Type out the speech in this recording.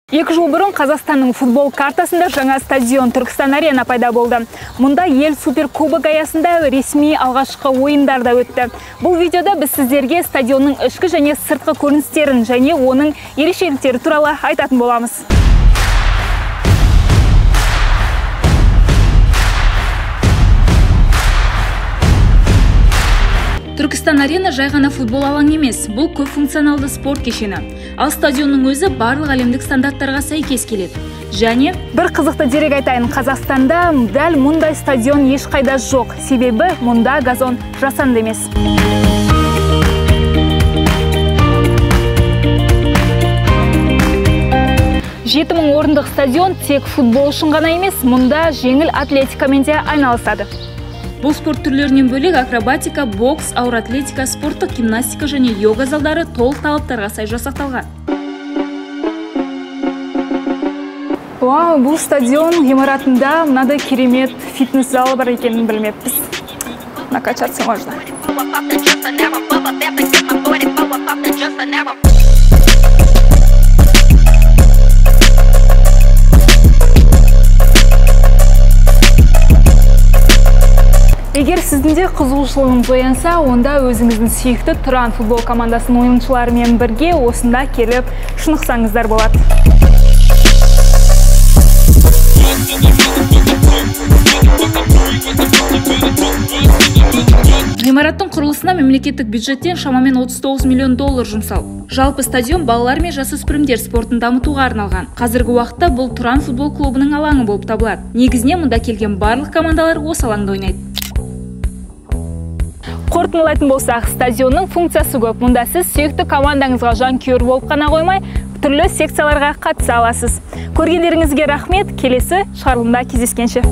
2 жыл бұрын Қазақстанның футбол картасында жаңа стадион Түркістан арена пайда болды. Мұнда ел суперкубок аясында ресми алғашқы ойындар да өтті. Бұл видеода біз сіздерге стадионның ішкі және сыртқы көріністерін және оның ерекшеліктері туралы айтатын боламыз. Түркістан арена жай ғана футбол алаңы емес, бұл көп функционалды спорт кешені. Ал стадионның өзі барлық әлемдік стандарттарға сәйкес келеді. Және бір қызықты дерек айтайын, Қазақстанда дәл мұндай стадион ешқайда жоқ. Себебі мұнда газон жасанды емес. Мың орындық стадион тек футбол үшін ғана емес, мұнда жеңіл атлетикамен де айналысады. Бұл спорт түрлерінен бөлек акробатика, бокс, ауыр атлетика, спорттық гимнастика және йога залдары толық талаптарға сай жасақталған. Бұл стадион ғимаратында мынадай керемет фитнес залы бар екенін білмеппіз. Накачаться можно. Егер сіздің де қызығушылығыңыз оянса, онда өзіңіздің сүйікті Тұран футбол командасының ойыншыларымен бірге осында келіп шынықсаңыздар болады. Ғимараттың құрылысына мемлекеттік бюджеттен шамамен $39 миллион жұмсал. Жалпы стадион балалар мен жасөспірімдер спортын дамытуға арналған. Қазіргі уақытта бұл Тұран футбол клубының алаңы болып табылады. Негізінен мұнда келген барлық командалар осы алаңда ойнайды. Қорытындылайтын болсақ, стадионның функциясы көп. Мұнда сіз сүйікті командаңызға жанкүйер болып қана қоймай, түрлі секцияларға қатыса аласыз. Көргендеріңізге рахмет, келесі шығарылымда кездескенше.